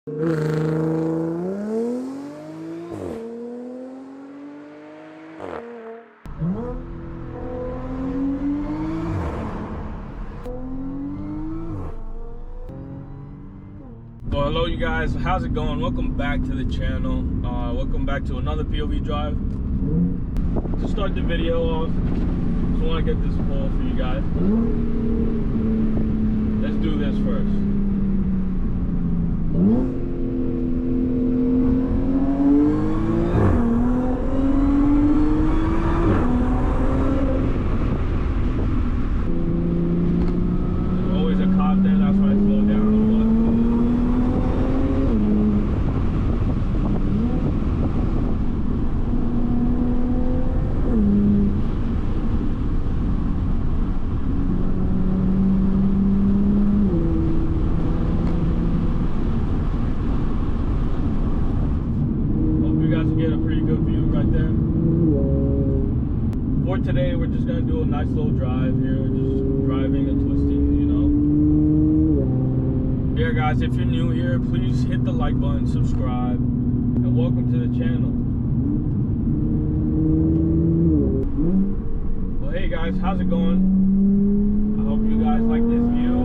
Well, hello you guys, how's it going? Welcome back to the channel. Welcome back to another POV drive. To start the video off, just want to get this poll for you guys. Let's do this first. There's always a cop there, that's why I slow down a lot. Get a pretty good view right there. For today, we're just gonna do a nice little drive here, just driving and twisting, you know. Yeah, guys, if you're new here, please hit the like button, subscribe, and welcome to the channel. Well, hey guys, how's it going? I hope you guys like this view.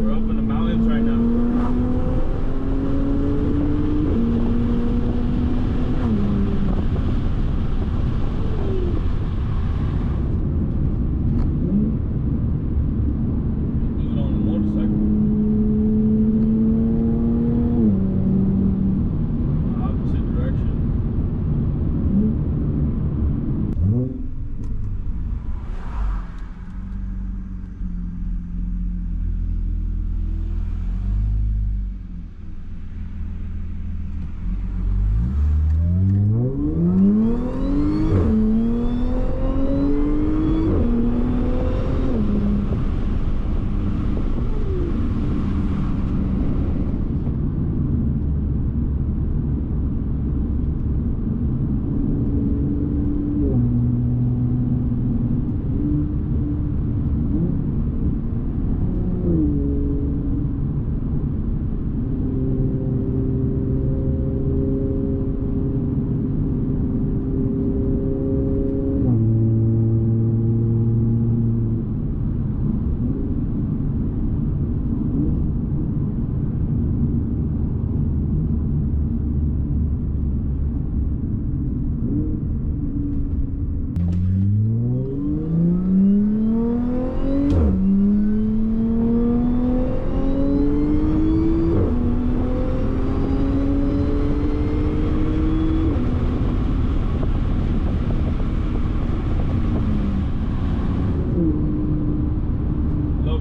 We're up in the mountains right now.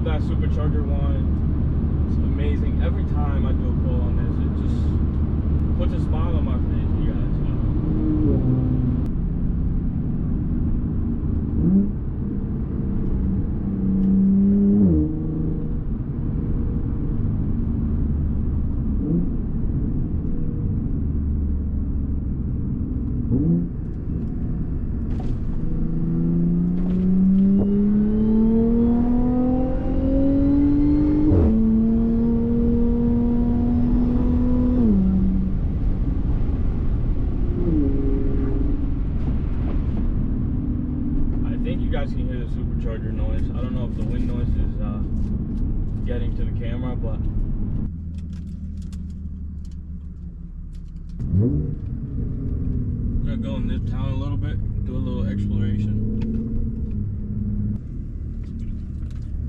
That supercharger one, it's amazing. Every time I do a pull on this, it just puts a smile on my face, you guys. You guys can hear the supercharger noise. I don't know if the wind noise is getting to the camera, but I'm gonna go in this town a little bit, do a little exploration.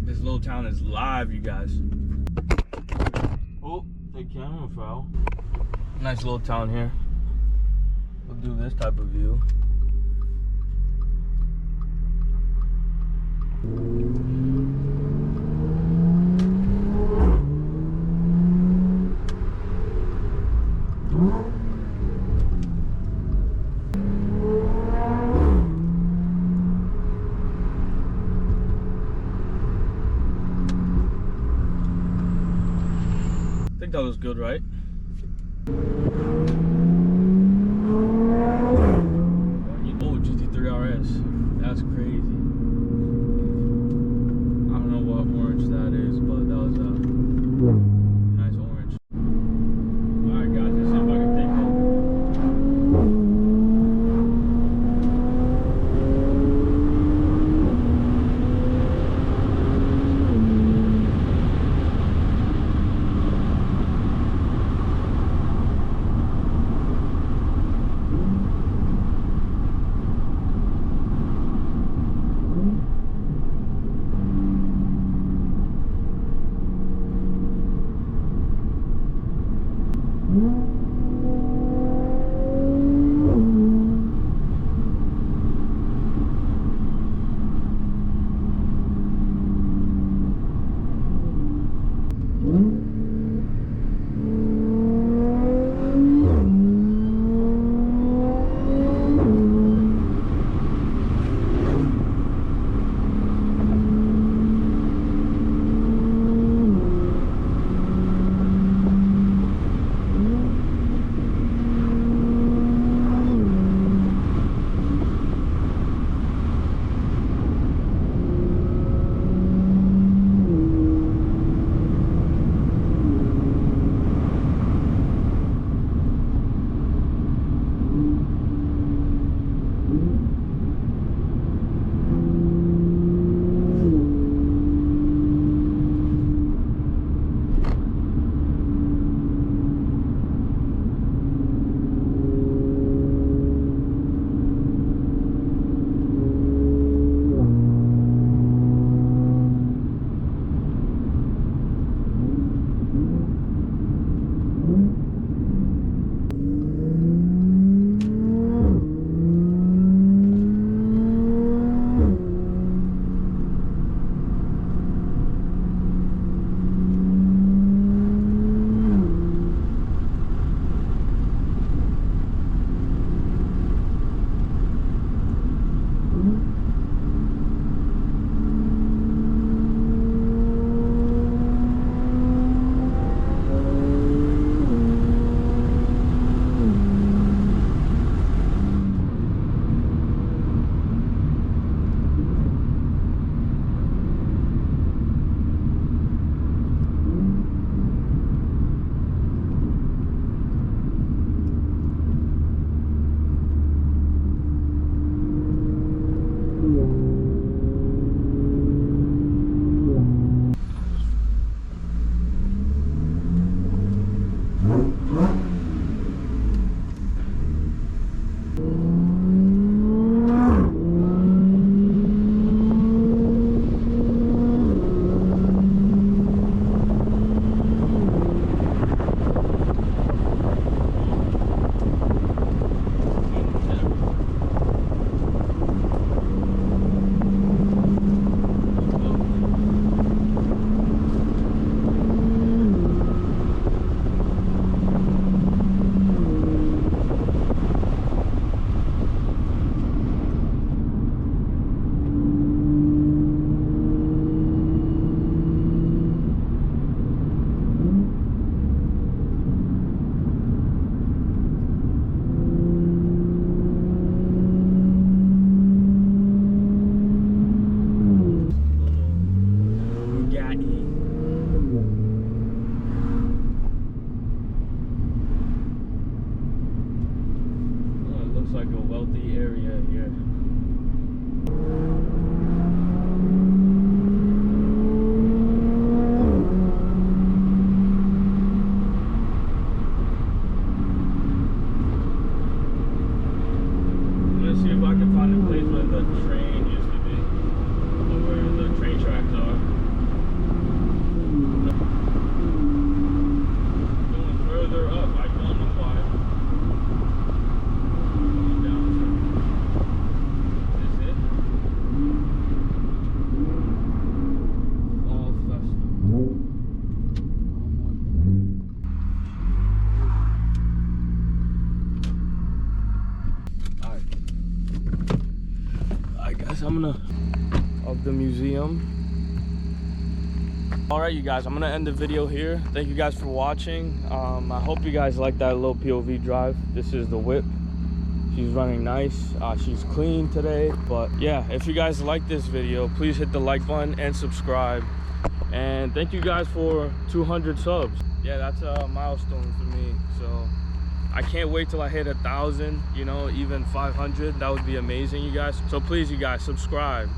This little town is live, you guys. Oh, the camera fell. Nice little town here. We'll do this type of view. I think that was good, right? Oh, GT3 RS. That's crazy. I don't know what orange that is, but that was a nice orange. Like a wealthy area here. I'm gonna see if I can find a place where the train used to be, or where the train tracks are. Going further up, I don't know why. I'm gonna of the museum. All right, you guys, I'm gonna end the video here. Thank you guys for watching. I hope you guys like that little POV drive. This is the whip. She's running nice. She's clean today. But yeah, if you guys like this video, please hit the like button and subscribe. And thank you guys for 200 subs. Yeah, that's a milestone for me. So I can't wait till I hit 1,000, you know, even 500. That would be amazing, you guys. So please, you guys, subscribe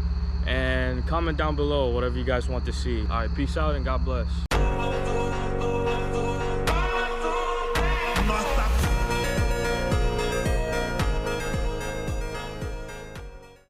and comment down below whatever you guys want to see. All right, peace out and God bless.